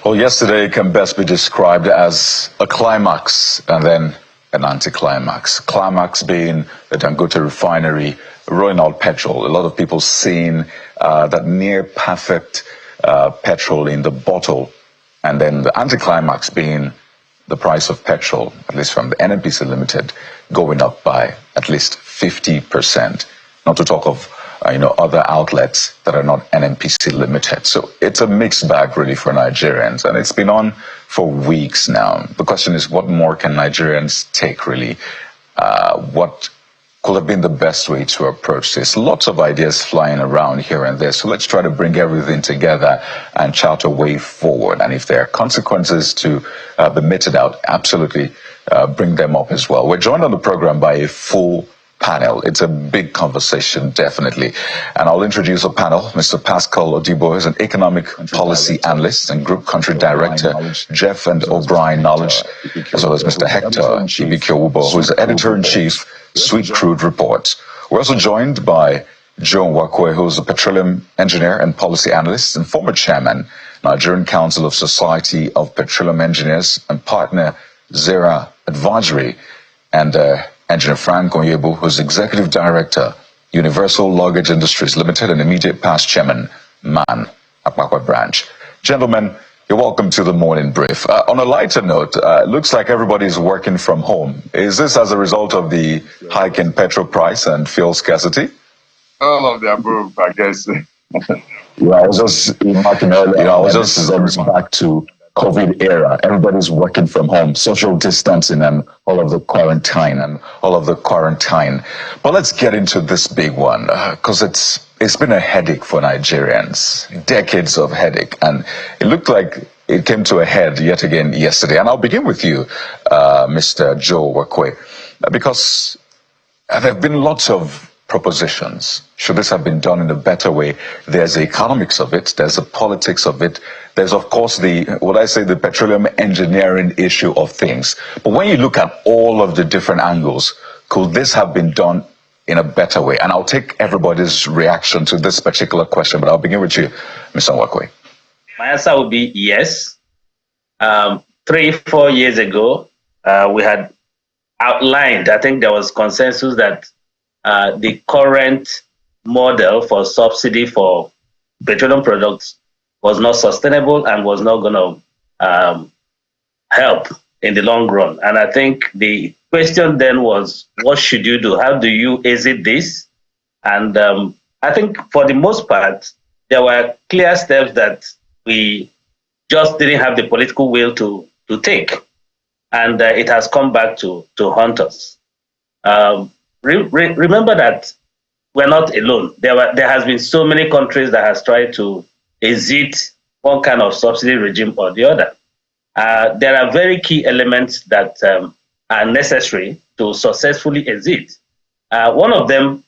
Well, yesterday can best be described as a climax and then an anticlimax. Climax being the Dangote refinery rolling out petrol. A lot of people seeing that near perfect petrol in the bottle. And then the anticlimax being the price of petrol, at least from the NNPC Limited, going up by at least 50%. Not to talk of other outlets that are not NNPC Limited. So it's a mixed bag really for Nigerians, and it's been on for weeks now. The question is, what more can Nigerians take really? What could have been the best way to approach this? Lots of ideas flying around here and there. So let's try to bring everything together and chart a way forward. And if there are consequences to be meted out, absolutely bring them up as well. We're joined on the program by a full panel. It's a big conversation, definitely. And I'll introduce a panel. Mr. Pascal Odibo is an economic policy analyst and group country director, Jeff and O'Brien Knowledge, as well as Mr. Hector Ibikewubo, who is the editor-in-chief, Sweet Crude Reports. We're also joined by Joe Wakwe, who is a petroleum engineer and policy analyst and former chairman, Nigerian Council of Society of Petroleum Engineers and partner, Zera Advisory, and Engineer Frank Onyebu, who's Executive Director, Universal Luggage Industries Limited and immediate past chairman, MAN, Akbakwa Branch. Gentlemen, you're welcome to the morning brief. On a lighter note, looks like everybody's working from home. Is this as a result of the hike in petrol price and fuel scarcity? All of the above, I guess. Yeah, I was just remarking earlier, this is almost back to COVID era. Everybody's working from home, social distancing and all of the quarantine. But let's get into this big one, because it's been a headache for Nigerians, decades of headache. And it looked like it came to a head yet again yesterday. And I'll begin with you, Mr. Joe Wakwe, because there have been lots of propositions. Should this have been done in a better way? There's the economics of it. There's the politics of it. There's, of course, the petroleum engineering issue of things. But when you look at all of the different angles, could this have been done in a better way? And I'll take everybody's reaction to this particular question, but I'll begin with you, Mr. Wakwe. My answer would be yes. 3-4 years ago, we had outlined, I think there was consensus that the current model for subsidy for petroleum products was not sustainable and was not going to help in the long run. And I think the question then was, what should you do? How do you exit this? And I think for the most part, there were clear steps that we just didn't have the political will to take. And it has come back to haunt us. Remember that we're not alone. There has been so many countries that has tried to exit one kind of subsidy regime or the other. There are very key elements that are necessary to successfully exit. One of them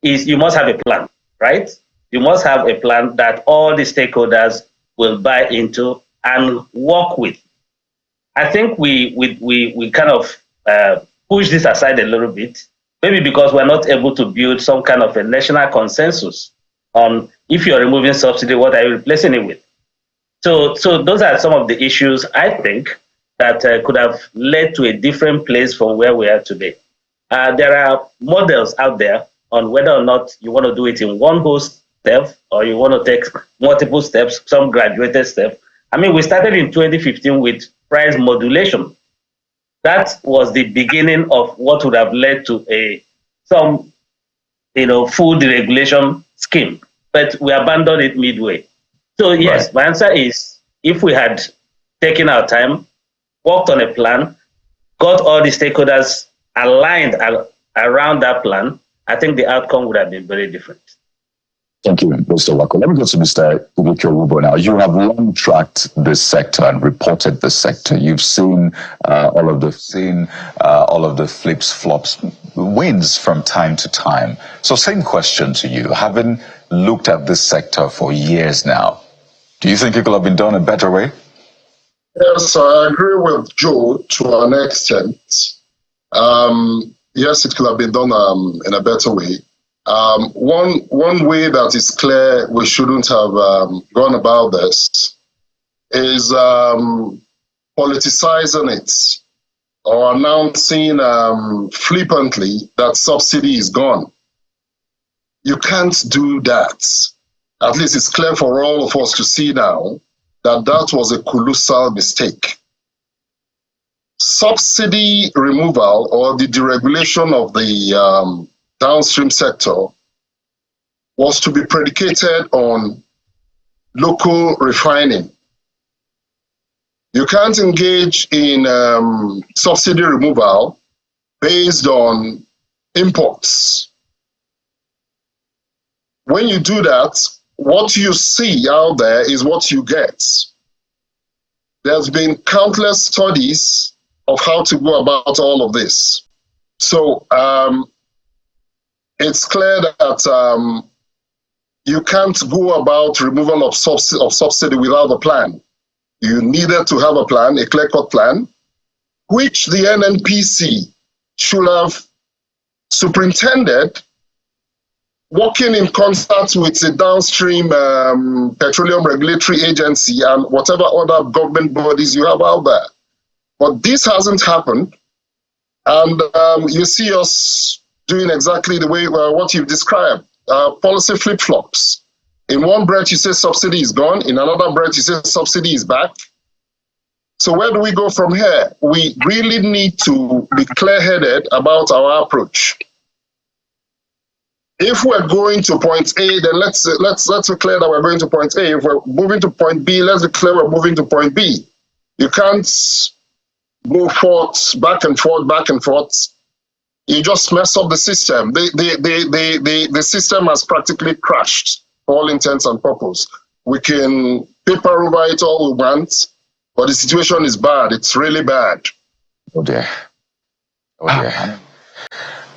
is you must have a plan, right? You must have a plan that all the stakeholders will buy into and work with. I think we kind of push this aside a little bit. Maybe because we're not able to build some kind of a national consensus on if you're removing subsidy, what are you replacing it with? So those are some of the issues I think that could have led to a different place from where we are today. There are models out there on whether or not you want to do it in one whole step or you want to take multiple steps, some graduated steps. I mean, we started in 2015 with price modulation. That was the beginning of what would have led to some food regulation scheme, but we abandoned it midway. So yes, right. My answer is if we had taken our time, worked on a plan, got all the stakeholders aligned around that plan, I think the outcome would have been very different. Thank you, Mr. Wako. Let me go to Mr. Ibikewubo now. You have long tracked this sector and reported the sector. You've seen all of the flips, flops, wins from time to time. So same question to you. Having looked at this sector for years now, do you think it could have been done a better way? Yes, I agree with Joe to an extent. Yes, it could have been done in a better way. One way that is clear we shouldn't have gone about this is politicizing it or announcing flippantly that subsidy is gone. You can't do that. At least it's clear for all of us to see now that that was a colossal mistake. Subsidy removal or the deregulation of the downstream sector was to be predicated on local refining. You can't engage in subsidy removal based on imports. When you do that, what you see out there is what you get. There's been countless studies of how to go about all of this. So it's clear that you can't go about removal of subsidy without a plan. You needed to have a plan, a clear-cut plan, which the NNPC should have superintended, working in concert with the downstream petroleum regulatory agency and whatever other government bodies you have out there. But this hasn't happened, and you see us doing exactly the way what you've described, policy flip-flops. In one breath, you say subsidy is gone. In another breath, you say subsidy is back. So where do we go from here? We really need to be clear-headed about our approach. If we're going to point A, then let's be clear that we're going to point A. If we're moving to point B, let's be clear we're moving to point B. You can't go forth, back and forth, back and forth. You just mess up the system. The system has practically crashed for all intents and purposes. We can paper over it all we want, but the situation is bad. It's really bad. Oh dear. Oh dear.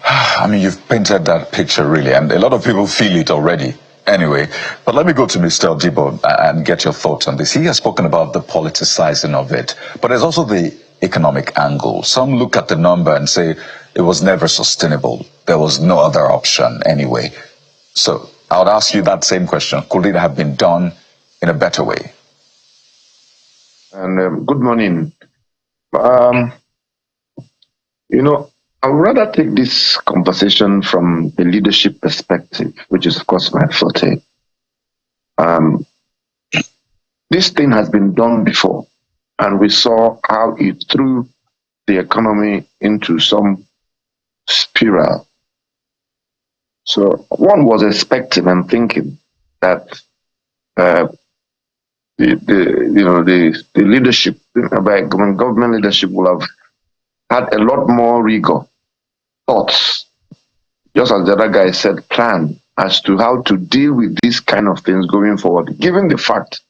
I mean, you've painted that picture really, and a lot of people feel it already. Anyway, but let me go to Mr. Odibo and get your thoughts on this. He has spoken about the politicizing of it, but there's also the economic angle. Some look at the number and say it was never sustainable. There was no other option anyway. So I would ask you that same question. Could it have been done in a better way? And good morning. I would rather take this conversation from a leadership perspective, which is, of course, my forte. This thing has been done before, and we saw how it threw the economy into some spiral. So one was expecting and thinking that the leadership, government leadership, will have had a lot more rigor, thoughts, just as the other guy said, plan as to how to deal with these kind of things going forward, given the fact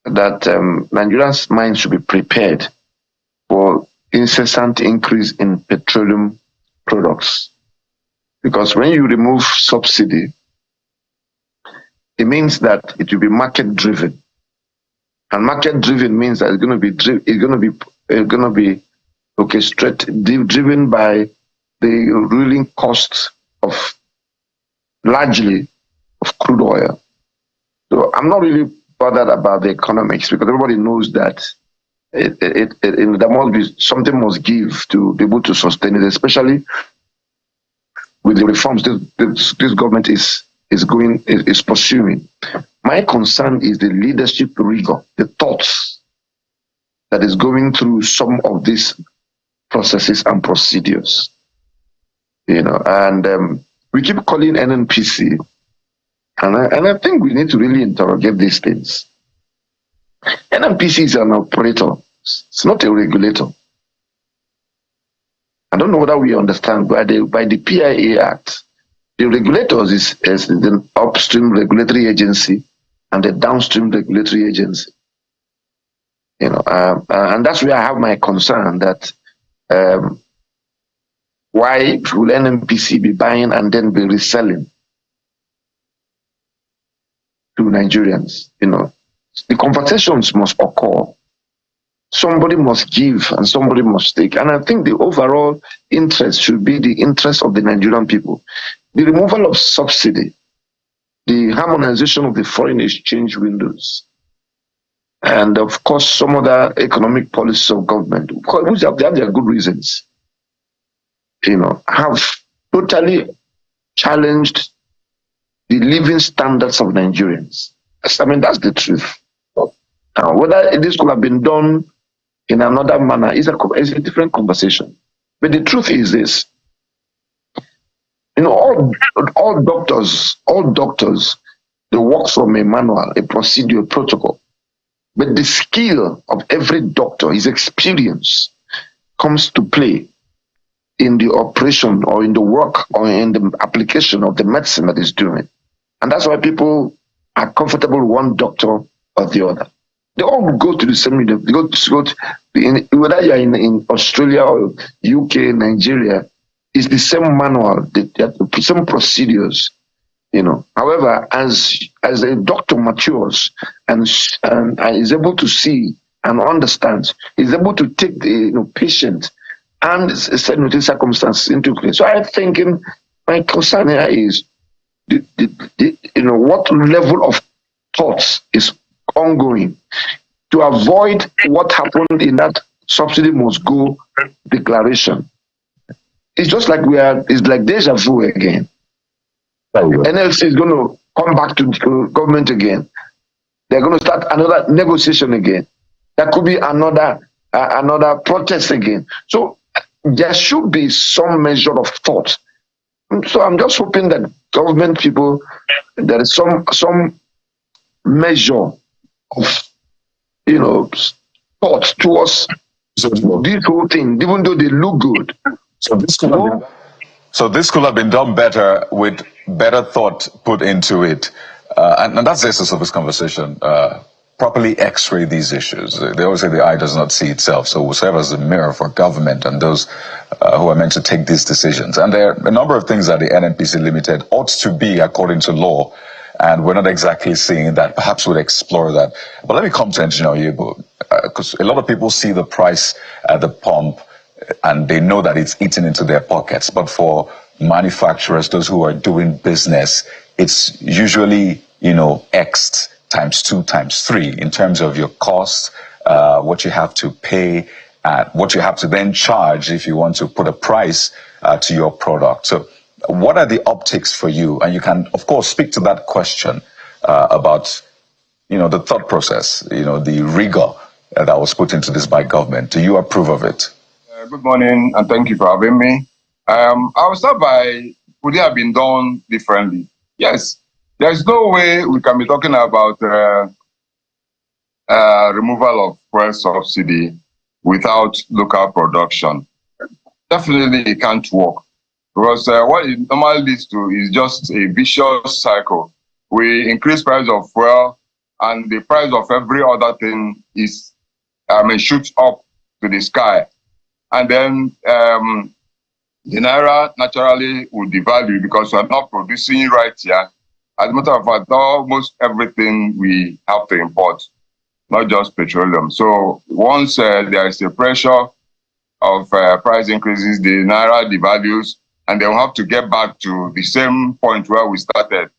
that Nigerians' minds should be prepared for incessant increase in petroleum products. Because when you remove subsidy, it means that it will be market driven, and market driven means that it's going to be driven by the ruling cost of largely of crude oil. So I'm not really bothered about the economics, because everybody knows that there must be something must give to be able to sustain it, especially with the reforms this government is pursuing. My concern is the leadership rigor, the thoughts that is going through some of these processes and procedures. And we keep calling NNPC, and I think we need to really interrogate these things. NNPC is an operator; it's not a regulator. I don't know whether we understand by the PIA Act, the regulators is the upstream regulatory agency and the downstream regulatory agency. And that's where I have my concern that why will NNPC be buying and then be reselling to Nigerians? The conversations must occur. Somebody must give and somebody must take. And I think the overall interest should be the interest of the Nigerian people. The removal of subsidy, the harmonization of the foreign exchange windows, and of course some other economic policies of government, which have their good reasons, have totally challenged the living standards of Nigerians. I mean, that's the truth. Now, whether this could have been done in another manner is a different conversation. But the truth is this: all doctors, they work from a manual, a procedure, a protocol. But the skill of every doctor, his experience, comes to play in the operation or in the work or in the application of the medicine that he's doing. And that's why people are comfortable with one doctor or the other. They all go to the same, they go to whether you're in Australia or UK, Nigeria, it's the same manual, the same procedures. However, as a doctor matures and is able to see and understand, is able to take the patient and certain circumstances into place. So I think my concern here is what level of thoughts is ongoing to avoid what happened in that subsidy must go declaration. It's just like it's like deja vu again. NLC is going to come back to government again. They're going to start another negotiation again. There could be another protest again. So there should be some measure of thought. So I'm just hoping that government people, there is some measure of thought towards this whole thing, even though they look good. So this could have been done better with better thought put into it. And that's the essence of this conversation. Properly x-ray these issues. They always say the eye does not see itself, so we'll serve as a mirror for government and those who are meant to take these decisions. And there are a number of things that the NNPC Limited ought to be according to law, and we're not exactly seeing that. Perhaps we'll explore that. But let me come to Engineer Oyebo, because a lot of people see the price at the pump and they know that it's eaten into their pockets. But for manufacturers, those who are doing business, it's usually, X'd times 2, times 3 in terms of your cost, what you have to pay, what you have to then charge if you want to put a price to your product. So what are the optics for you? And you can, of course, speak to that question about, the thought process, the rigor that was put into this by government. Do you approve of it? Good morning, and thank you for having me. I'll start by, would it have been done differently? Yes. There's no way we can be talking about removal of fuel subsidy without local production. Definitely it can't work, because what it normally leads to is just a vicious cycle. We increase price of fuel and the price of every other thing is, shoots up to the sky. And then the Naira naturally will devalue because we're not producing right here. As a matter of fact, almost everything we have to import, not just petroleum. So once there is a pressure of price increases, the Naira devalues, and they'll have to get back to the same point where we started.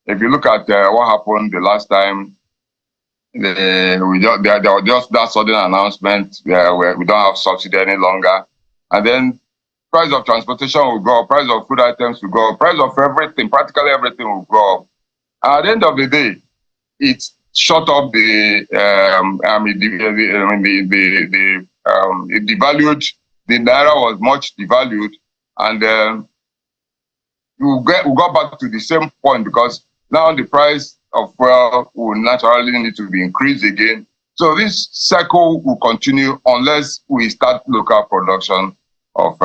If you look at what happened the last time, there was just that sudden announcement where we don't have subsidy any longer. And then price of transportation will go up, price of food items will go up, price of everything, practically everything will go up. And at the end of the day, it shot up it devalued, the Naira was much devalued, and we got back to the same point because now the price of fuel will naturally need to be increased again. So this cycle will continue unless we start local production of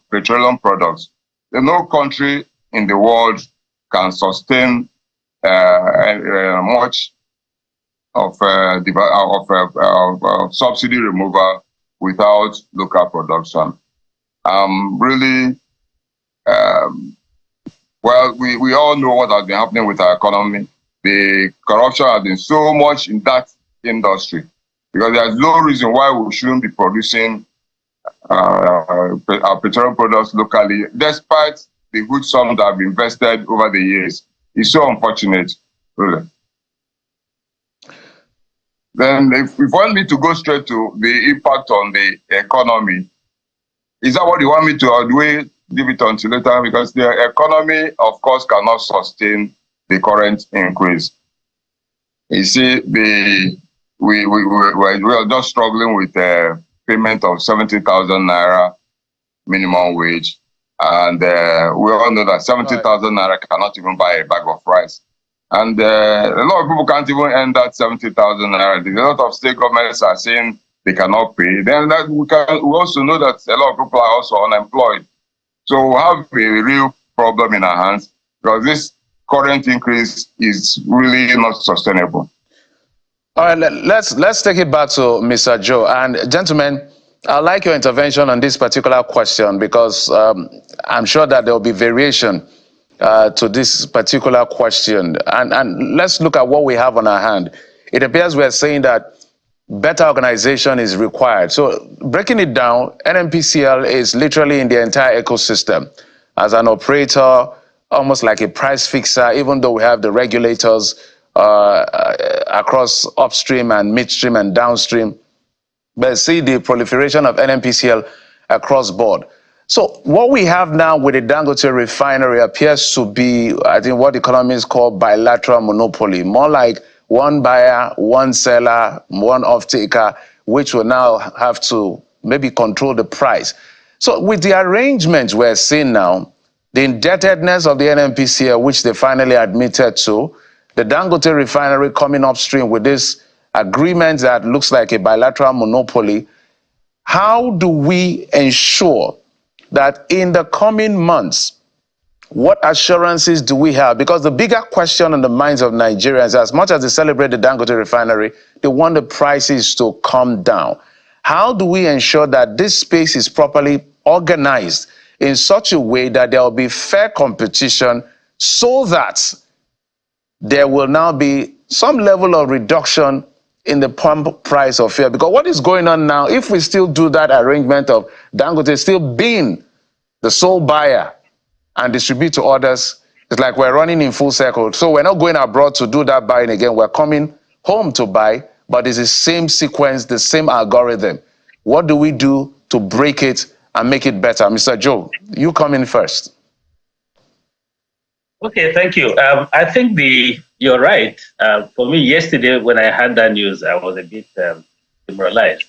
petroleum products. No country in the world can sustain much of subsidy removal without local production. Really, well, we all know what has been happening with our economy. The corruption has been so much in that industry because there's no reason why we shouldn't be producing our petroleum products locally, despite the good sums that have been invested over the years. It's so unfortunate, really. Then if you want me to go straight to the impact on the economy, is that what you want me to, or do we leave it until later? Because the economy, of course, cannot sustain the current increase. You see, we are just struggling with a payment of 70,000 naira minimum wage. And we all know that 70,000 naira cannot even buy a bag of rice. And a lot of people can't even earn that 70,000 naira. A lot of state governments are saying they cannot pay. Then we also know that a lot of people are also unemployed. So we have a real problem in our hands because this current increase is really not sustainable. All right, let's take it back to Mr. Joe. And gentlemen, I'd like your intervention on this particular question because I'm sure that there will be variation to this particular question. And let's look at what we have on our hand. It appears we're saying that better organization is required. So breaking it down, NNPCL is literally in the entire ecosystem as an operator, almost like a price fixer, even though we have the regulators across upstream and midstream and downstream. But see the proliferation of NNPCL across board. So what we have now with the Dangote refinery appears to be, I think, what economists call bilateral monopoly, more like one buyer, one seller, one off-taker, which will now have to maybe control the price. So with the arrangements we're seeing now, the indebtedness of the NNPCL, which they finally admitted to, the Dangote refinery coming upstream with this agreement that looks like a bilateral monopoly, how do we ensure that in the coming months, what assurances do we have? Because the bigger question on the minds of Nigerians, as much as they celebrate the Dangote refinery, they want the prices to come down. How do we ensure that this space is properly organized in such a way that there will be fair competition so that there will now be some level of reduction in the pump price of fuel? Because what is going on now, if we still do that arrangement of Dangote still being the sole buyer and distribute to others, it's like we're running in full circle. So we're not going abroad to do that buying again. We're coming home to buy, but it's the same sequence, the same algorithm. What do we do to break it and make it better? Mr. Joe, you come in first. Okay, thank you. I think you're right. For me, yesterday when I had that news, I was a bit demoralized.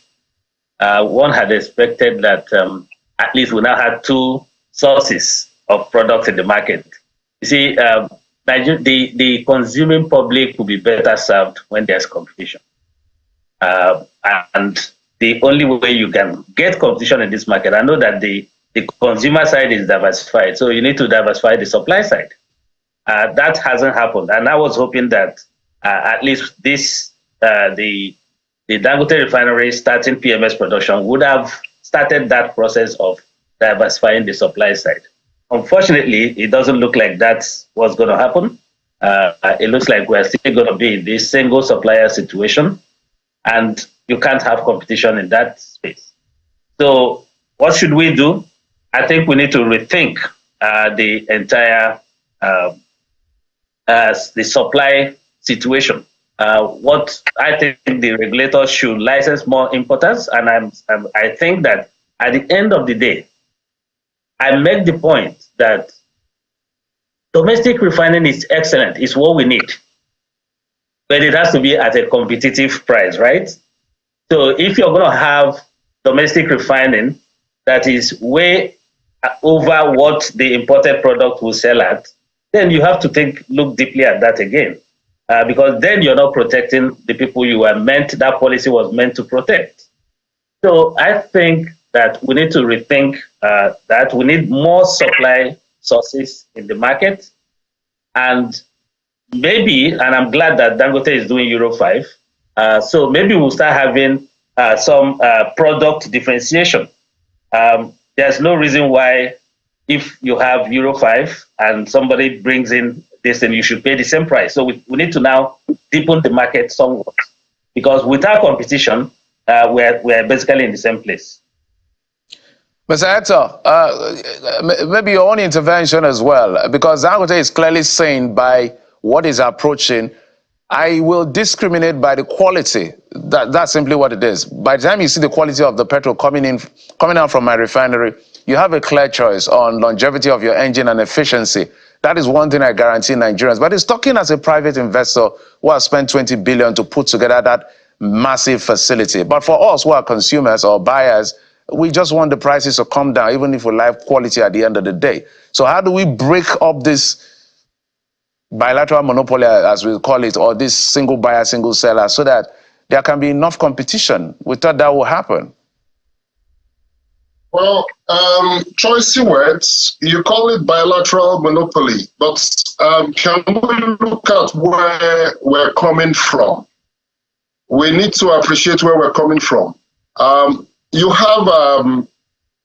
One had expected that at least we now had two sources of products in the market. You see, the consuming public will be better served when there's competition. And the only way you can get competition in this market, I know that the consumer side is diversified, so you need to diversify the supply side. That hasn't happened, and I was hoping that at least this, the Dangote refinery starting PMS production would have started that process of diversifying the supply side. Unfortunately, it doesn't look like that's what's going to happen. It looks like we're still going to be in this single supplier situation, and you can't have competition in that space. So what should we do? I think we need to rethink the entire the supply situation. What I think the regulators should license more importers, and I think that at the end of the day, I make the point that domestic refining is excellent, it's what we need, but it has to be at a competitive price, right? So if you're going to have domestic refining that is way over what the imported product will sell at, then you have to look deeply at that again, because then you're not protecting the people that policy was meant to protect. So I think that we need to rethink that. We need more supply sources in the market, and maybe, and I'm glad that Dangote is doing Euro 5, so maybe we'll start having some product differentiation. There's no reason why, if you have Euro 5 and somebody brings in this, then you should pay the same price. So we need to now deepen the market somewhat, because without competition, we're basically in the same place. Mr. Hector, maybe your own intervention as well, because Dangote is clearly saying by what is approaching, I will discriminate by the quality. That's simply what it is. By the time you see the quality of the petrol coming out from my refinery, you have a clear choice on longevity of your engine and efficiency. That is one thing I guarantee Nigerians. But it's talking as a private investor who has spent 20 billion to put together that massive facility. But for us who are consumers or buyers, we just want the prices to come down, even if we like quality at the end of the day. So how do we break up this bilateral monopoly, as we call it, or this single buyer, single seller, so that there can be enough competition? We thought that would happen. Well, choicy words, you call it bilateral monopoly, but can we look at where we're coming from? We need to appreciate where we're coming from. You have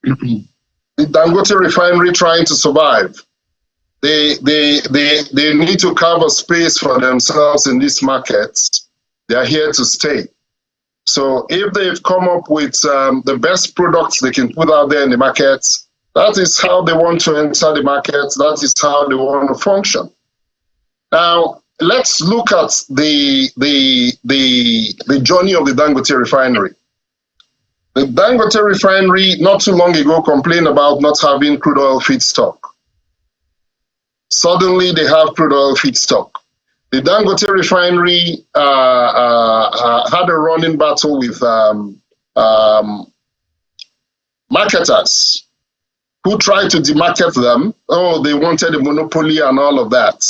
the Dangote refinery trying to survive. They need to carve a space for themselves in these markets. They are here to stay. So if they've come up with the best products they can put out there in the markets, that is how they want to enter the markets. That is how they want to function. Now, let's look at the journey of the Dangote refinery. The Dangote refinery not too long ago complained about not having crude oil feedstock. Suddenly they have crude oil feedstock. The Dangote refinery had a running battle with marketers who tried to demarket them. Oh, they wanted a monopoly and all of that.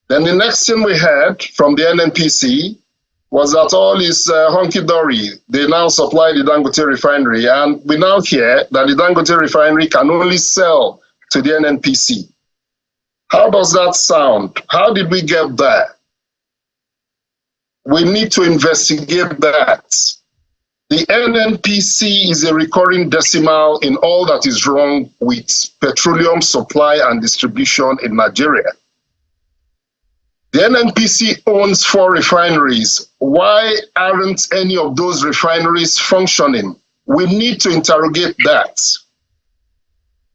Then the next thing we heard from the NNPC was that all is hunky-dory. They now supply the Dangote refinery, and we now hear that the Dangote refinery can only sell to the NNPC. How does that sound? How did we get there? We need to investigate that. The NNPC is a recurring decimal in all that is wrong with petroleum supply and distribution in Nigeria. The NNPC owns 4 refineries. Why aren't any of those refineries functioning? We need to interrogate that.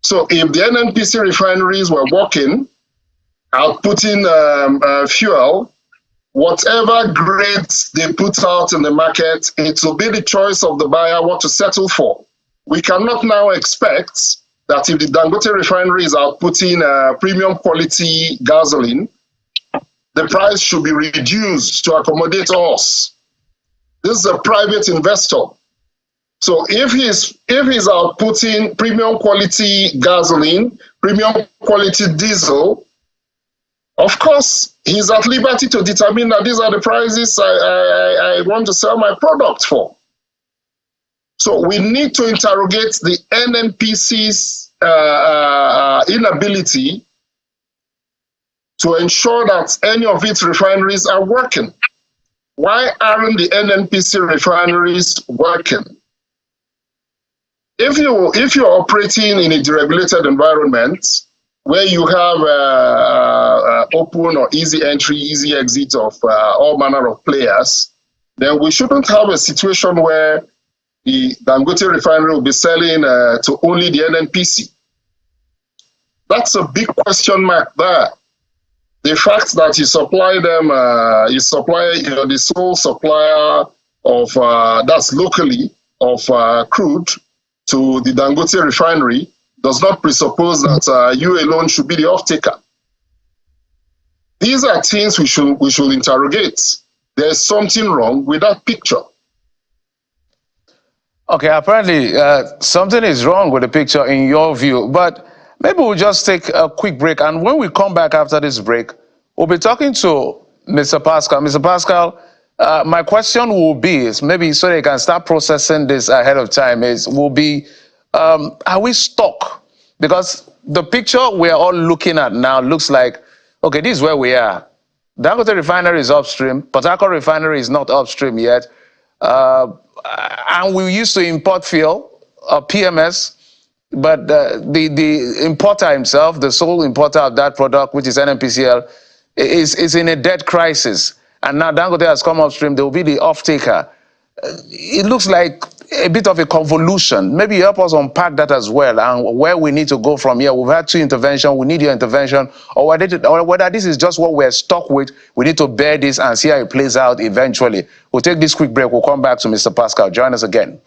So if the NNPC refineries were working, outputting fuel, whatever grades they put out in the market, it will be the choice of the buyer what to settle for. We cannot now expect that if the Dangote refinery is outputting premium quality gasoline, the price should be reduced to accommodate us. This is a private investor. So if he's outputting premium quality gasoline, premium quality diesel, of course, he's at liberty to determine that these are the prices I want to sell my product for. So we need to interrogate the NNPC's inability to ensure that any of its refineries are working. Why aren't the NNPC refineries working? If you're operating in a deregulated environment where you have open or easy entry, easy exit of all manner of players, then we shouldn't have a situation where the Dangote refinery will be selling to only the NNPC. That's a big question mark there. The fact that you supply them, the sole supplier of that's locally of crude to the Dangote refinery does not presuppose that you alone should be the off-taker. These are things we should interrogate. There's something wrong with that picture. Okay, apparently something is wrong with the picture in your view, but maybe we'll just take a quick break, and when we come back after this break, we'll be talking to Mr. Pascal. Mr. Pascal, my question will be, is maybe so they can start processing this ahead of time, are we stuck? Because the picture we're all looking at now looks like, okay, this is where we are. Dangote refinery is upstream, Port Harcourt refinery is not upstream yet, and we used to import fuel, PMS, but the importer himself, the sole importer of that product, which is NNPCL, is in a debt crisis. And now Dangote has come upstream, there will be the off-taker. It looks like a bit of a convolution. Maybe you help us unpack that as well, and where we need to go from here. We've had 2 interventions, we need your intervention, or whether this is just what we're stuck with, we need to bear this and see how it plays out eventually. We'll take this quick break. We'll come back to Mr. Pascal. Join us again.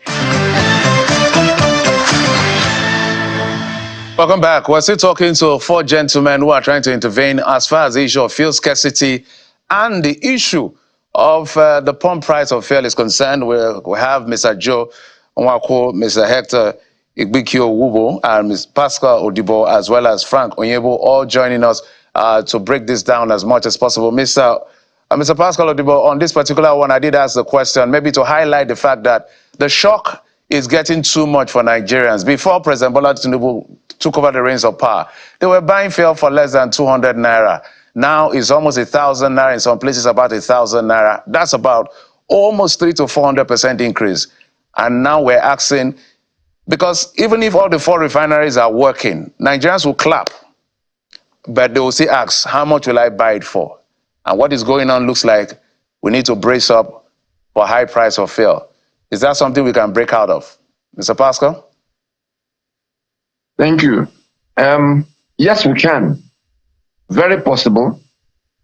Welcome back. We're still talking to 4 gentlemen who are trying to intervene as far as the issue of fuel scarcity and the issue of the pump price of fuel is concerned. We have Mr. Joe Nwako, Mr. Hector Igbikio Wubo, and Ms. Pascal Odibo, as well as Frank Onyebo, all joining us to break this down as much as possible. Mr. Pascal Odibo, on this particular one, I did ask the question, maybe to highlight the fact that the shock is getting too much for Nigerians. Before President Bola Tinubu took over the reins of power, they were buying fuel for less than 200 naira. Now it's almost 1,000 naira, in some places about 1,000 naira. That's about almost 300 to 400% increase. And now we're asking, because even if all the 4 refineries are working, Nigerians will clap, but they will still ask, how much will I buy it for? And what is going on looks like we need to brace up for high price of fuel. Is that something we can break out of? Mr. Pascal? Thank you. Yes, we can. Very possible.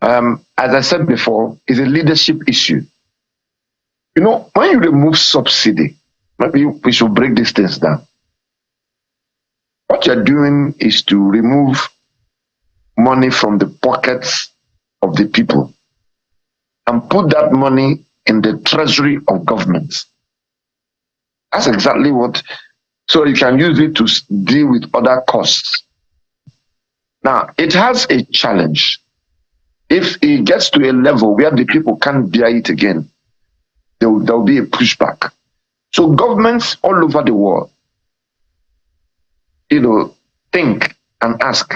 As I said before, it's a leadership issue. You know, when you remove subsidy, maybe we should break these things down. What you're doing is to remove money from the pockets of the people and put that money in the treasury of governments. That's exactly what, so you can use it to deal with other costs. Now, it has a challenge. If it gets to a level where the people can't bear it again, there will be a pushback. So governments all over the world, think and ask,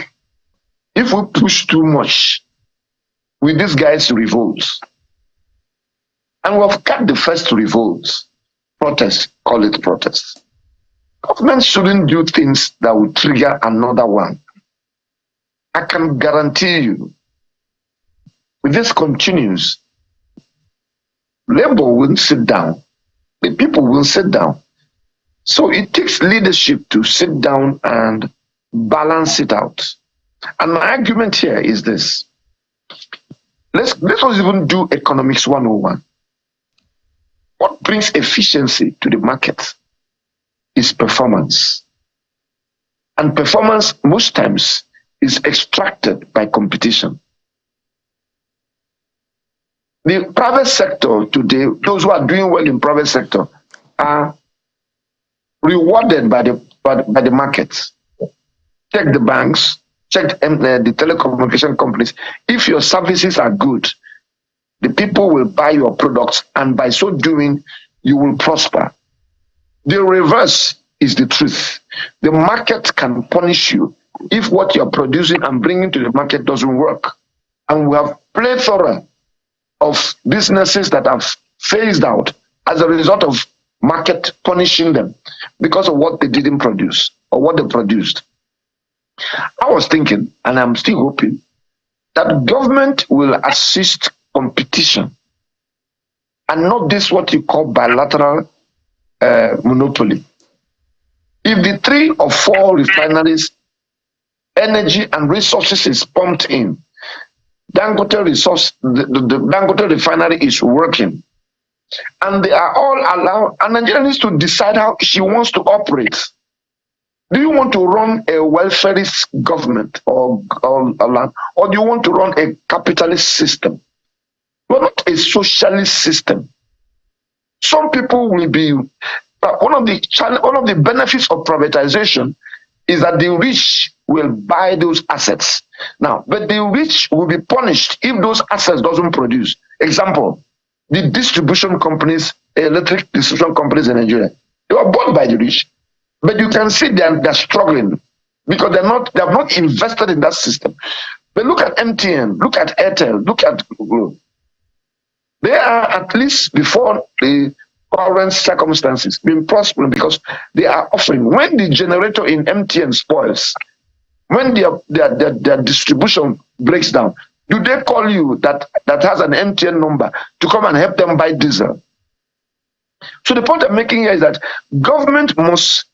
if we push too much, will these guys revolt? And we've got the first revolt. Protest, call it protest. Government shouldn't do things that will trigger another one. I can guarantee you, if this continues, Labour will sit down. The people will sit down. So it takes leadership to sit down and balance it out. And my argument here is this. Let us even do economics 101. What brings efficiency to the market is performance. And performance, most times, is extracted by competition. The private sector today, those who are doing well in private sector, are rewarded by the markets. Check the banks, check the telecommunication companies. If your services are good, the people will buy your products, and by so doing, you will prosper. The reverse is the truth. The market can punish you if what you're producing and bringing to the market doesn't work. And we have plethora of businesses that have phased out as a result of market punishing them because of what they didn't produce or what they produced. I was thinking, and I'm still hoping, that government will assist competition and not this what you call bilateral monopoly. If the 3 or 4 refineries, energy and resources is pumped in, Dangote refinery is working, and they are all allowed, and Nigeria needs to decide how she wants to operate. Do you want to run a welfarist government or do you want to run a capitalist system? We're not a socialist system. Some people will be, one of the benefits of privatization is that the rich will buy those assets. Now, but the rich will be punished if those assets doesn't produce. Example, the distribution companies, electric distribution companies in Nigeria, they were bought by the rich, but you can see they're struggling because they have not invested in that system. But look at MTN, look at Airtel, look at Google. They are, at least before the current circumstances, been prospering because they are offering. When the generator in MTN spoils, when their distribution breaks down, do they call you that has an MTN number to come and help them buy diesel? So the point I'm making here is that government must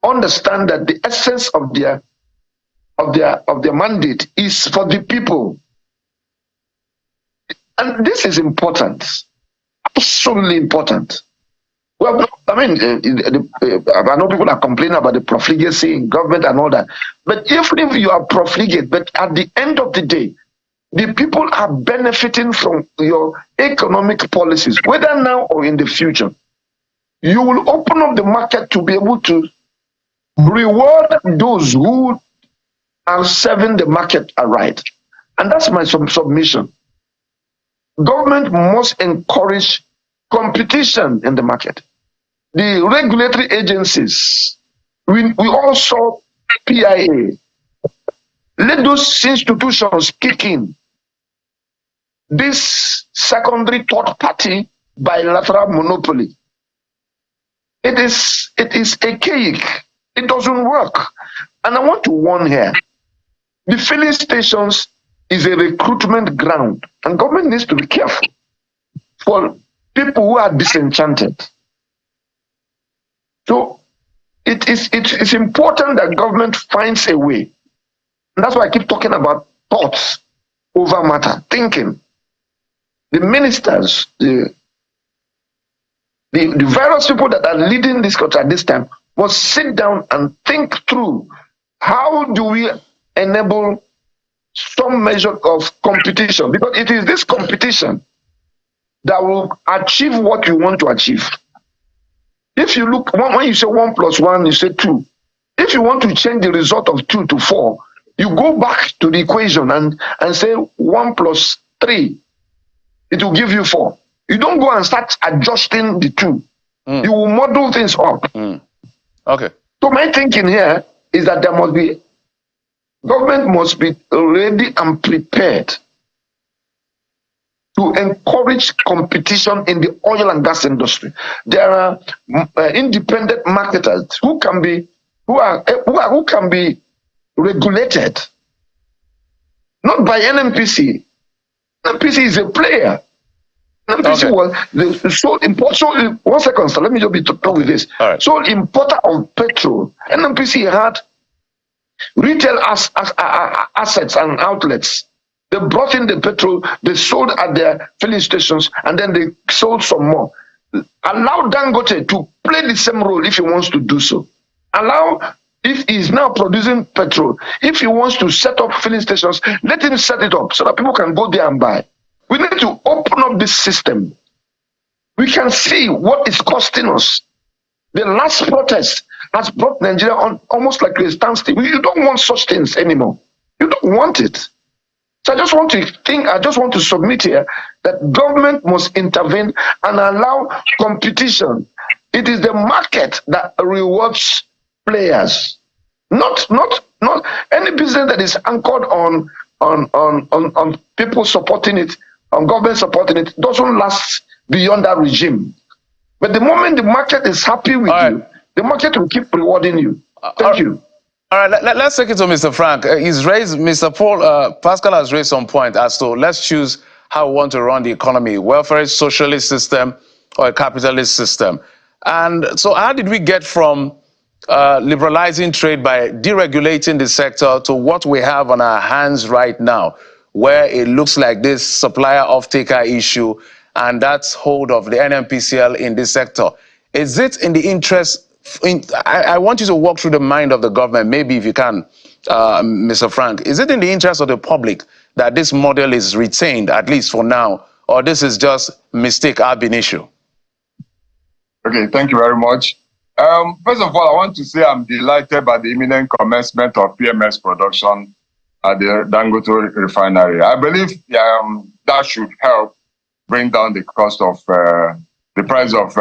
understand that the essence of their mandate is for the people. And this is important, absolutely important. Well, I mean, I know people are complaining about the profligacy in government and all that. But even if you are profligate, but at the end of the day, the people are benefiting from your economic policies, whether now or in the future. You will open up the market to be able to reward those who are serving the market aright. And that's my submission. Government must encourage competition in the market. The regulatory agencies, we all saw PIA. Let those institutions kick in. This secondary third party bilateral monopoly, it is archaic. It doesn't work. And I want to warn here, the filling stations is a recruitment ground, and government needs to be careful for people who are disenchanted. So it's important that government finds a way. And that's why I keep talking about thoughts over matter, thinking. The ministers, the various people that are leading this country at this time must sit down and think through, how do we enable some measure of competition? Because it is this competition that will achieve what you want to achieve. If you look, when you say 1 + 1, you say 2. If you want to change the result of 2 to 4, you go back to the equation and say 1 + 3. It will give you 4. You don't go and start adjusting the 2. You will model things up. Okay. So my thinking here is that government must be ready and prepared to encourage competition in the oil and gas industry. There are independent marketers who can be regulated, not by NNPC. NNPC is a player. NNPC was the sole importer. So 1 second, sir. Let me just be talking with this. Right. Sole importer of petrol. NNPC had retail assets and outlets. They brought in the petrol, they sold at their filling stations, and then they sold some more. Allow Dangote to play the same role if he wants to do so. Allow, if he's now producing petrol, if he wants to set up filling stations, let him set it up so that people can go there and buy. We need to open up this system. We can see what it's costing us. The last protest has brought Nigeria on almost like a standstill. You don't want such things anymore. You don't want it. So I just want to submit here that government must intervene and allow competition. It is the market that rewards players, not any business that is anchored on people supporting it, on government supporting it, doesn't last beyond that regime. But the moment the market is happy with you, the market will keep rewarding you. Thank you. All right, let's take it to Mr. Frank. Mr. Paul, Pascal has raised some point as to let's choose how we want to run the economy, welfare socialist system or a capitalist system. And so how did we get from liberalizing trade by deregulating the sector to what we have on our hands right now, where it looks like this supplier off-taker issue and that's hold of the NNPCL in this sector? Is it in the interest? I want you to walk through the mind of the government, maybe if you can, Mr. Frank. Is it in the interest of the public that this model is retained, at least for now, or this is just mistake ab initio? Okay, thank you very much. First of all, I want to say I'm delighted by the imminent commencement of PMS production at the Dangote refinery. I believe that should help bring down the cost of the price of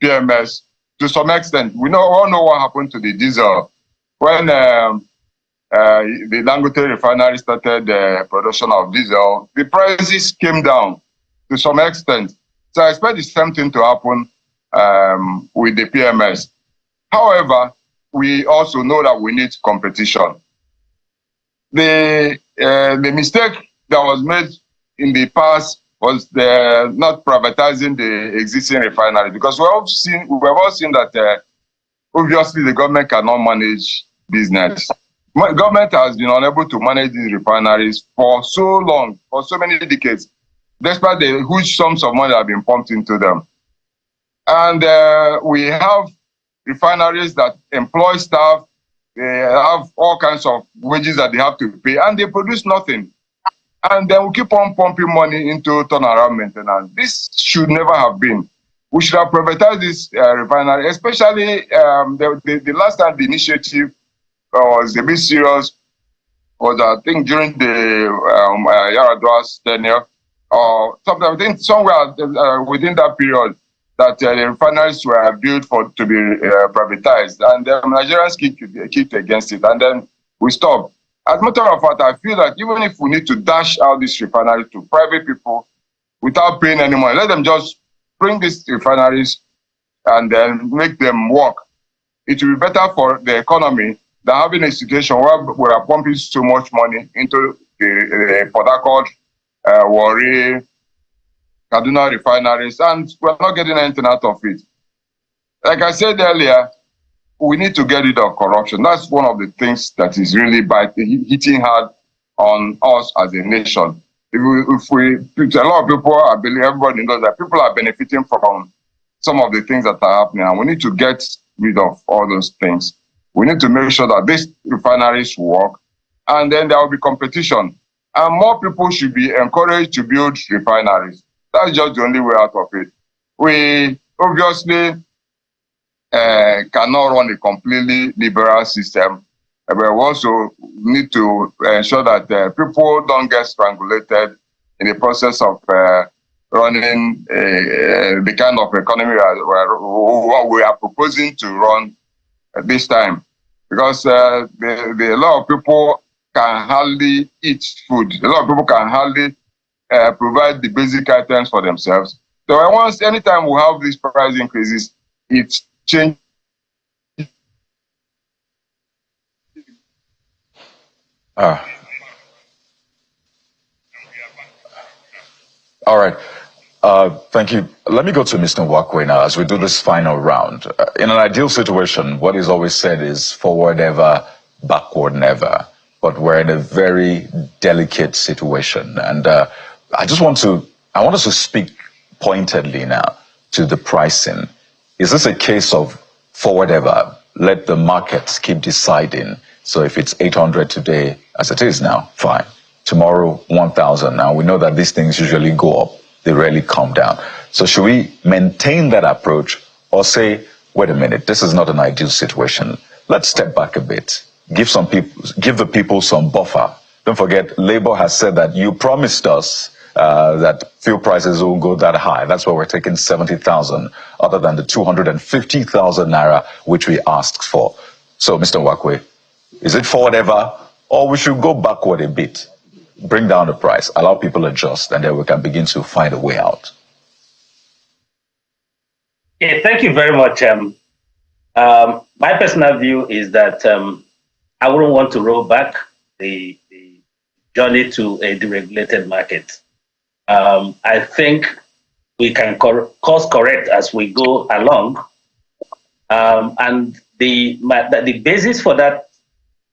PMS to some extent. We all know what happened to the diesel when the Dangote refinery started the production of diesel. The prices came down to some extent. So I expect the same thing to happen with the PMS. However, we also know that we need competition. The mistake that was made in the past was not privatizing the existing refinery, because we've all seen that obviously the government cannot manage business. Government has been unable to manage these refineries for so long, for so many decades, despite the huge sums of money that have been pumped into them. And we have refineries that employ staff, they have all kinds of wages that they have to pay, and they produce nothing. And then we keep on pumping money into turnaround maintenance. This should never have been. We should have privatized this refinery, especially the last time the initiative was a bit serious was, I think, during the Yaradua's tenure, or something. I think somewhere within that period that the refineries were built to be privatized, and the Nigerians kicked against it, and then we stopped. As a matter of fact, I feel that even if we need to dash out this refinery to private people without paying any money, let them just bring these refineries and then make them work. It will be better for the economy than having a situation where we are pumping so much money into the Port Harcourt, Warri, Kaduna refineries, and we're not getting anything out of it. Like I said earlier, we need to get rid of corruption. That's one of the things that is really hitting hard on us as a nation. A lot of people, I believe everybody knows that people are benefiting from some of the things that are happening, and we need to get rid of all those things. We need to make sure that these refineries work, and then there will be competition. And more people should be encouraged to build refineries. That's just the only way out of it. We obviously cannot run a completely liberal system, but we also need to ensure that people don't get strangulated in the process of running the kind of economy we are proposing to run this time. Because a lot of people can hardly eat food. A lot of people can hardly provide the basic items for themselves. So anytime we have these price increases, it changes. All right. Thank you. Let me go to Mr. Wakwe now as we do this final round. In an ideal situation, what is always said is forward ever, backward never. But we're in a very delicate situation. And I want us to speak pointedly now to the pricing. Is this a case of forward ever? Let the markets keep deciding. So if it's 800 today, as it is now, fine. Tomorrow, 1,000. Now, we know that these things usually go up. They rarely come down. So should we maintain that approach or say, wait a minute, this is not an ideal situation. Let's step back a bit. Give the people some buffer. Don't forget, Labour has said that you promised us that fuel prices won't go that high. That's why we're taking 70,000 other than the 250,000 naira which we asked for. So, Mr. Wakwe, is it forward ever, or we should go backward a bit, bring down the price, allow people adjust, and then we can begin to find a way out? Yeah, thank you very much. My personal view is that I wouldn't want to roll back the journey to a deregulated market. I think we can course correct as we go along. And the basis for that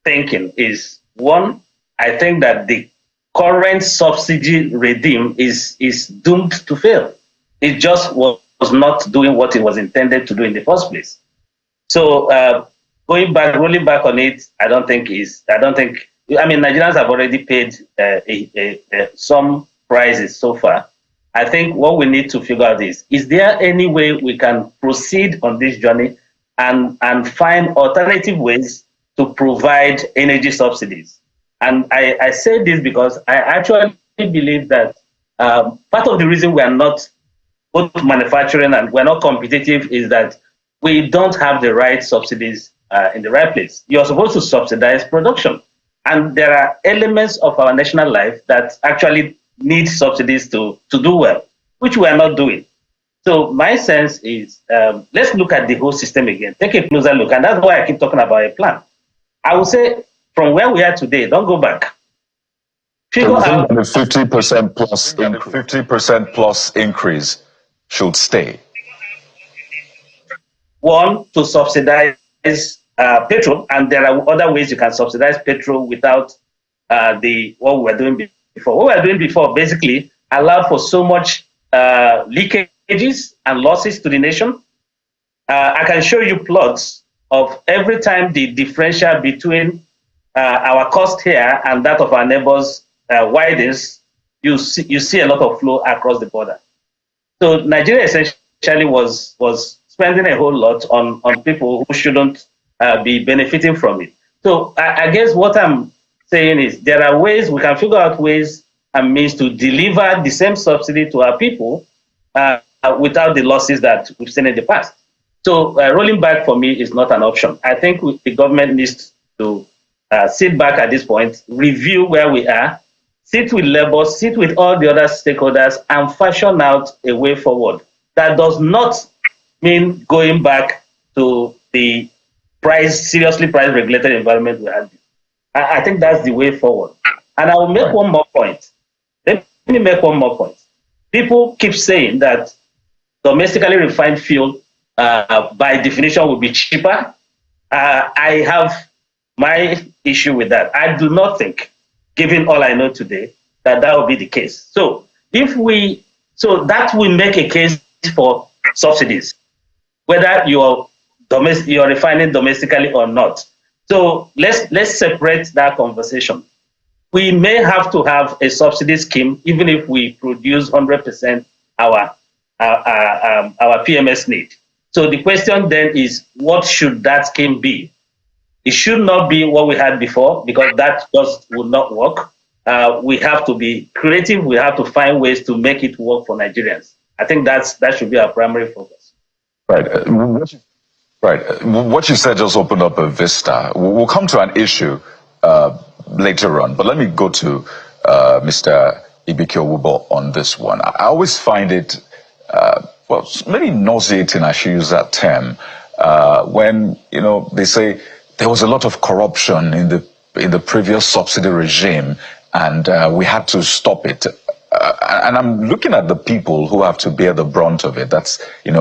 thinking is, one, I think that the current subsidy regime is doomed to fail. It just was not doing what it was intended to do in the first place. So rolling back on it, I mean, Nigerians have already paid some prices so far. I think what we need to figure out is there any way we can proceed on this journey and find alternative ways to provide energy subsidies? And I say this because I actually believe that part of the reason we are not both manufacturing and we're not competitive is that we don't have the right subsidies in the right place. You're supposed to subsidize production. And there are elements of our national life that actually need subsidies to do well, which we are not doing. So my sense is, let's look at the whole system again. Take a closer look. And that's why I keep talking about a plan. I would say, from where we are today, don't go back. So figure you think out that the 50% plus increase, 50% plus increase should stay? one, to subsidize petrol, and there are other ways you can subsidize petrol without what we were doing before. What we were doing before basically allowed for so much leakages and losses to the nation. I can show you plots of every time the differential between our cost here and that of our neighbors widens, you see a lot of flow across the border. So Nigeria essentially was spending a whole lot on people who shouldn't be benefiting from it. So I guess what I'm saying is there are ways we can figure out ways and means to deliver the same subsidy to our people without the losses that we've seen in the past. So rolling back for me is not an option. I think the government needs to sit back at this point, review where we are, sit with labor, sit with all the other stakeholders, and fashion out a way forward. That does not mean going back to the seriously price regulated environment we had. I think that's the way forward. And I will make one more point. Let me make one more point. People keep saying that domestically refined fuel, by definition, will be cheaper. I have my issue with that. I do not think, given all I know today, that will be the case. So that will make a case for subsidies, whether you're refining domestically or not. So let's separate that conversation. We may have to have a subsidy scheme, even if we produce 100% our PMS need. So the question then is, what should that scheme be? It should not be what we had before, because that just would not work. We have to be creative. We have to find ways to make it work for Nigerians. I think that should be our primary focus. Right. What you said just opened up a vista. We'll come to an issue later on, but let me go to Mr. Ibike Owubo on this one. I always find it, maybe nauseating, I should use that term, when, they say there was a lot of corruption in the previous subsidy regime, and we had to stop it. And I'm looking at the people who have to bear the brunt of it. That's,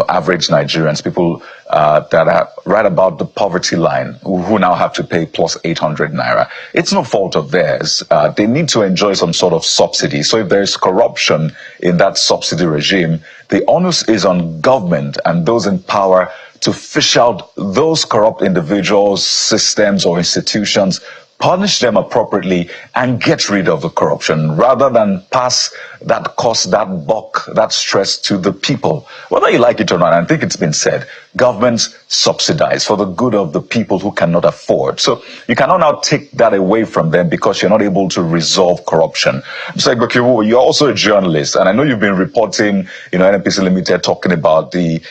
average Nigerians, people that are right about the poverty line, who now have to pay plus 800 naira. It's no fault of theirs. They need to enjoy some sort of subsidy. So if there's corruption in that subsidy regime, the onus is on government and those in power to fish out those corrupt individuals, systems, or institutions, punish them appropriately, and get rid of the corruption, rather than pass that cost, that buck, that stress to the people. Whether you like it or not, I think it's been said, governments subsidize for the good of the people who cannot afford. So you cannot now take that away from them because you're not able to resolve corruption. Mr. Ibeke, you're also a journalist, and I know you've been reporting, NNPC Limited talking about the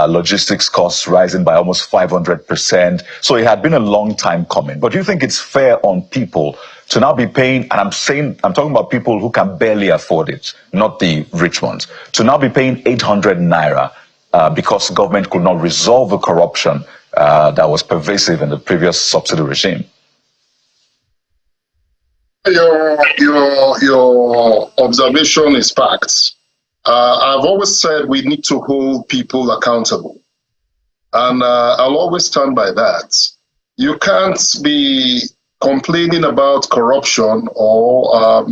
logistics costs rising by almost 500%. So it had been a long time coming. But do you think it's fair on people to now be paying, and I'm talking about people who can barely afford it, not the rich ones, to now be paying 800 naira because government could not resolve the corruption that was pervasive in the previous subsidy regime? Your observation is fact. I've always said we need to hold people accountable, and I'll always stand by that. You can't be complaining about corruption or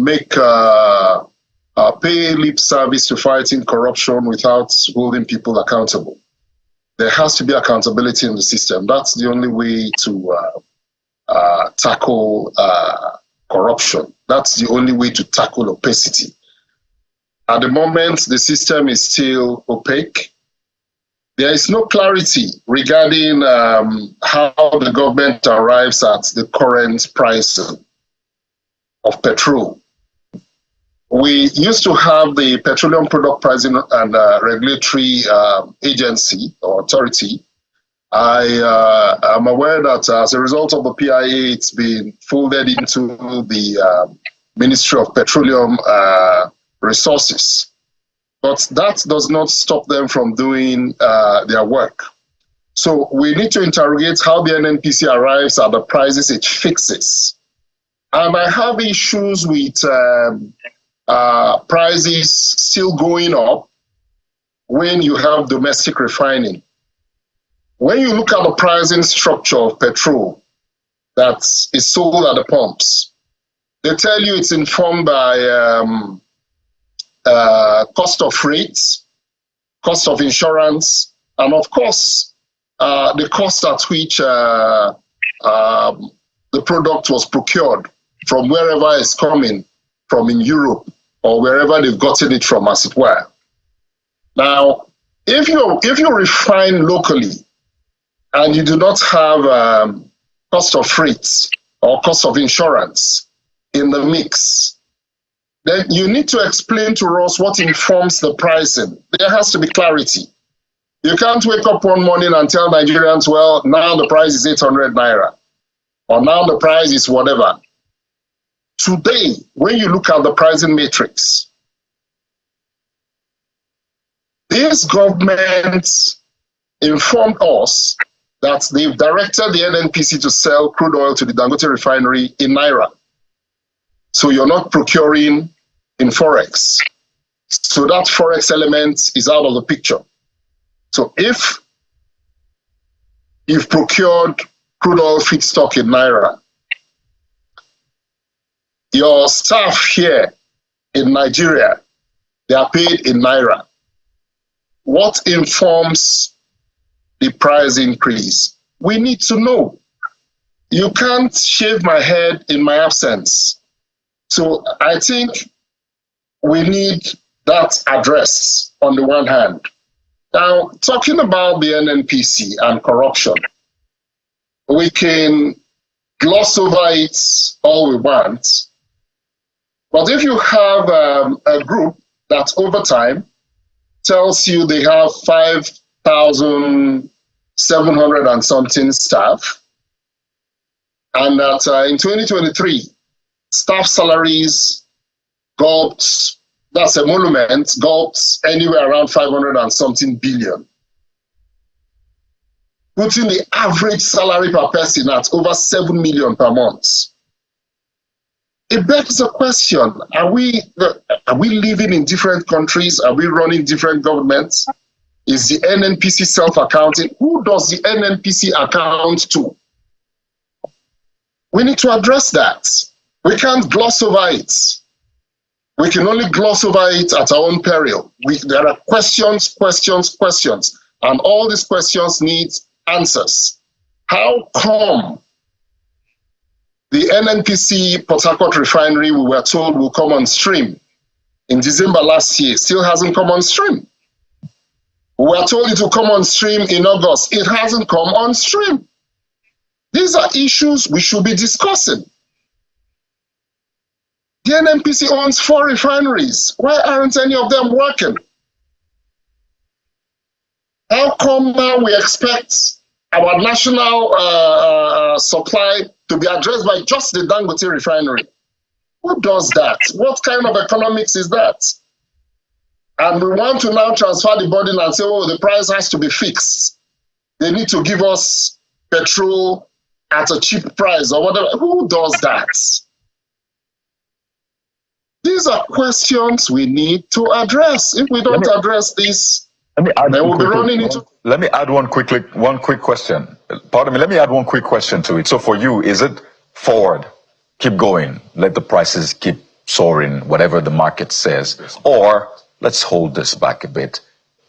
pay lip service to fighting corruption without holding people accountable. There has to be accountability in the system. That's the only way to tackle corruption. That's the only way to tackle opacity. At the moment, the system is still opaque. There is no clarity regarding how the government arrives at the current price of petrol. We used to have the Petroleum Product Pricing and Regulatory Agency or Authority. I am aware that as a result of the PIA, it's been folded into the Ministry of Petroleum Resources. But that does not stop them from doing their work. So we need to interrogate how the NNPC arrives at the prices it fixes. And I have issues with prices still going up when you have domestic refining. When you look at the pricing structure of petrol that is sold at the pumps, they tell you it's informed by cost of freight, cost of insurance, and of course, the cost at which the product was procured from wherever it's coming from in Europe or wherever they've gotten it from, as it were. Now, if you refine locally and you do not have cost of freight or cost of insurance in the mix, then you need to explain to us what informs the pricing. There has to be clarity. You can't wake up one morning and tell Nigerians, well, now the price is 800 naira, or now the price is whatever. Today, when you look at the pricing matrix, this government informed us that they've directed the NNPC to sell crude oil to the Dangote refinery in naira. So you're not procuring in forex. So that forex element is out of the picture. So if you've procured crude oil feedstock in naira, your staff here in Nigeria, they are paid in naira. What informs the price increase? We need to know. You can't shave my head in my absence. So I think we need that addressed on the one hand. Now, talking about the NNPC and corruption, we can gloss over it all we want. But if you have a group that over time tells you they have 5,700 and something staff, and that in 2023, staff salaries gulped, that's a monument, gulped anywhere around 500 and something billion, putting the average salary per person at over 7 million per month. It begs the question, are we living in different countries? Are we running different governments? Is the NNPC self-accounting? Who does the NNPC account to? We need to address that. We can't gloss over it. We can only gloss over it at our own peril. There are questions, and all these questions need answers. How come the NNPC Port Harcourt refinery, we were told, will come on stream in December last year, still hasn't come on stream? We were told it will come on stream in August. It hasn't come on stream. These are issues we should be discussing. The NNPC owns 4 refineries. Why aren't any of them working? How come now we expect our national supply to be addressed by just the Dangote refinery? Who does that? What kind of economics is that? And we want to now transfer the burden and say, oh, the price has to be fixed. They need to give us petrol at a cheap price or whatever. Who does that? These are questions we need to address. If we don't address this, then we'll be running into... Let me add one quick question. Pardon me, let me add one quick question to it. So for you, is it forward, keep going, let the prices keep soaring, whatever the market says, or let's hold this back a bit,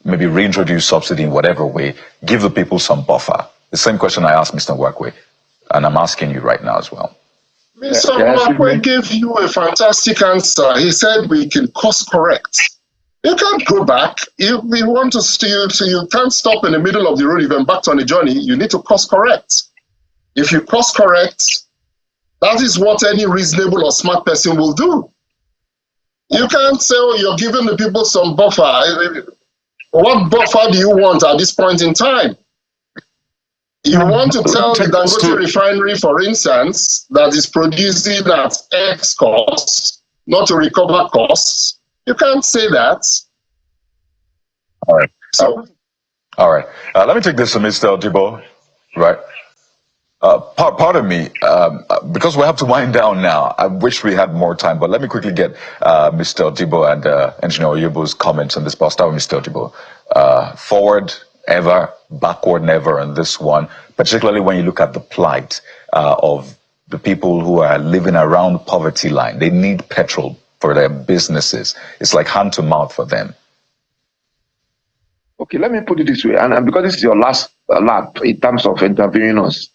maybe reintroduce subsidy in whatever way, give the people some buffer? The same question I asked Mr. Wakwe, and I'm asking you right now as well. Mr. Wakwe gave you a fantastic answer. He said we can course correct. You can't go back. If we want to steal, so you can't stop in the middle of the road. You've embarked on a journey. You need to course correct. If you course correct, that is what any reasonable or smart person will do. You can't say, oh, you're giving the people some buffer. What buffer do you want at this point in time? You want to tell the Dangote refinery, for instance, that is producing at X cost, not to recover costs. You can't say that. All right. All right. Let me take this to Mr. Odibo. Right. Pardon me, because we have to wind down now. I wish we had more time, but let me quickly get Mr. Odibo and Engineer Oyebo's comments on this. I'll start with Mr. Odibo. Forward, ever, backward, never on this one, particularly when you look at the plight of the people who are living around poverty line. They need petrol for their businesses. It's like hand to mouth for them. Okay, let me put it this way, and because this is your last lap in terms of interviewing us,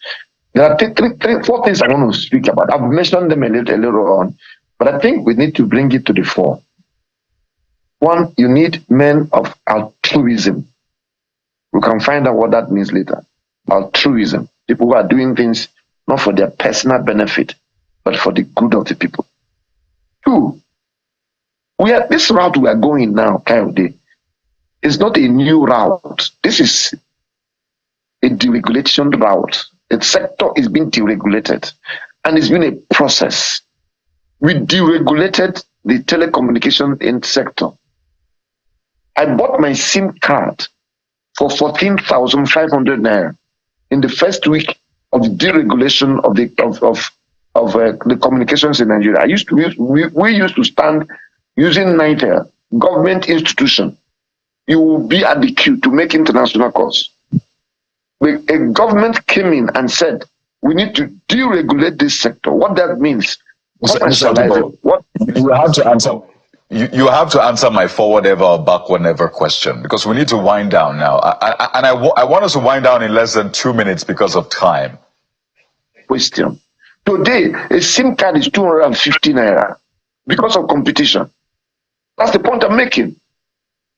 there are four things I want to speak about. I've mentioned them a little on, but I think we need to bring it to the fore. One, you need men of altruism. We can find out what that means later. Altruism. People who are doing things not for their personal benefit, but for the good of the people. Two, this route we are going now, Kayode, is not a new route. This is a deregulation route. The sector is being deregulated, and it's been a process. We deregulated the telecommunication sector. I bought my SIM card for 14,500 naira in the first week of the deregulation of the communications in Nigeria. We used to stand using NITEL, government institution. You will be at the queue to make international calls. A government came in and said, we need to deregulate this sector. What that means? You have to answer. You have to answer my forward ever or backward never question, because we need to wind down now. I want us to wind down in less than 2 minutes because of time. Question. Today, a SIM card is 250 naira because of competition. That's the point I'm making.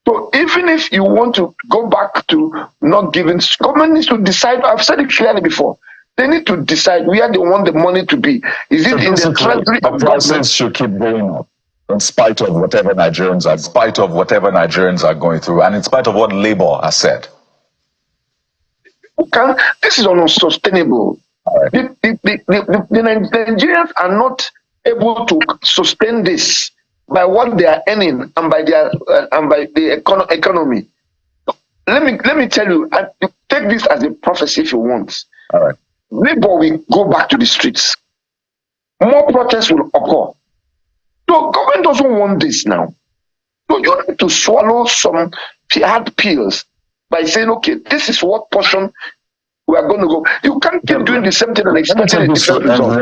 So even if you want to go back to not giving, government needs to decide. I've said it clearly before. They need to decide where they want the money to be. Is it in the treasury of government? Prices should keep going up in spite of whatever Nigerians are going through, and in spite of what Labour has said. This is unsustainable. Right. The Nigerians are not able to sustain this by what they are earning and by the economy. Let me tell you, take this as a prophecy if you want. All right. Labour will go back to the streets. More protests will occur. So government doesn't want this now. So you need to swallow some hard pills by saying, okay, this is what portion we are going to go. You can't keep doing the same thing and expecting a different result.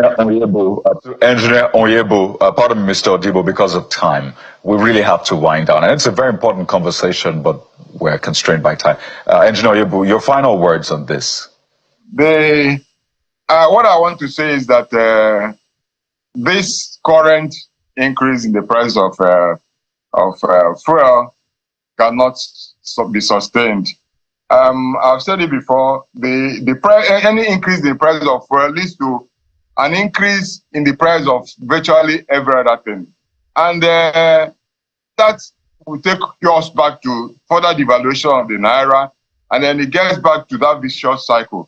Engineer Oyebo, pardon me, Mr. Odibo, because of time, we really have to wind down. And it's a very important conversation, but we're constrained by time. Engineer Oyebo, your final words on this. What I want to say is that this current increase in the price of fuel cannot be sustained. I've said it before. Any increase in the price of fuel leads to an increase in the price of virtually every other thing, and that will take us back to further devaluation of the naira, and then it gets back to that vicious cycle.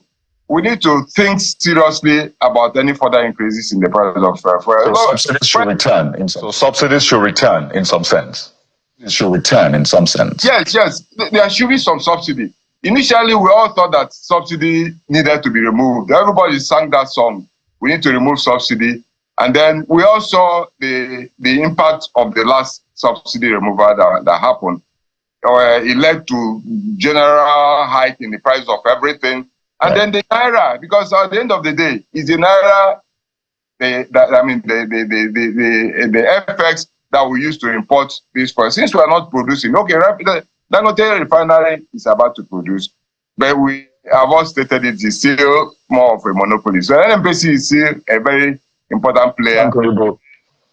We need to think seriously about any further increases in the price of fuel. So subsidies should return. Subsidies should return in some sense. It should return in some sense. Yes. There should be some subsidy. Initially, we all thought that subsidy needed to be removed. Everybody sang that song. We need to remove subsidy. And then we all saw the impact of the last subsidy removal that happened. It led to general hike in the price of everything. And then the naira, because at the end of the day, is the naira, the FX that we use to import this for. Since we are not producing, okay, Dangote refinery is about to produce, but we have all stated it is still more of a monopoly. So NNPC is still a very important player.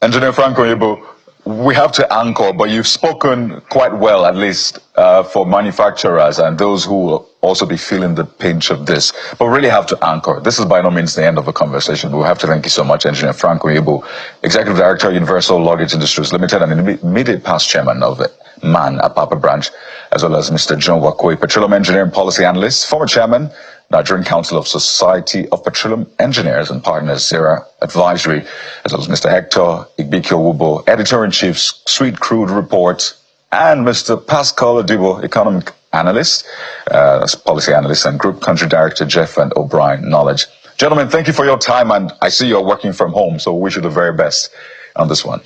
Engineer Frank Oyebo, we have to anchor, but you've spoken quite well, at least for manufacturers and those who will also be feeling the pinch of this. But we really have to anchor. This is by no means the end of the conversation. We have to thank you so much, Engineer Frank Oyebo, Executive Director, Universal Luggage Industries Limited, and immediate past chairman of MAN at Papa Branch, as well as Mr. John Wakoi, Petroleum Engineering Policy Analyst, former chairman, Nigerian Council of Society of Petroleum Engineers and Partners, Sarah Advisory, as well as Mr. Hector Igbikio-Wubo, Editor-in-Chief, Sweet Crude Report, and Mr. Pascal Odibo, Economic Analyst, Policy Analyst, and Group Country Director, Jeff and O'Brien Knowledge. Gentlemen, thank you for your time, and I see you're working from home, so we wish you the very best on this one.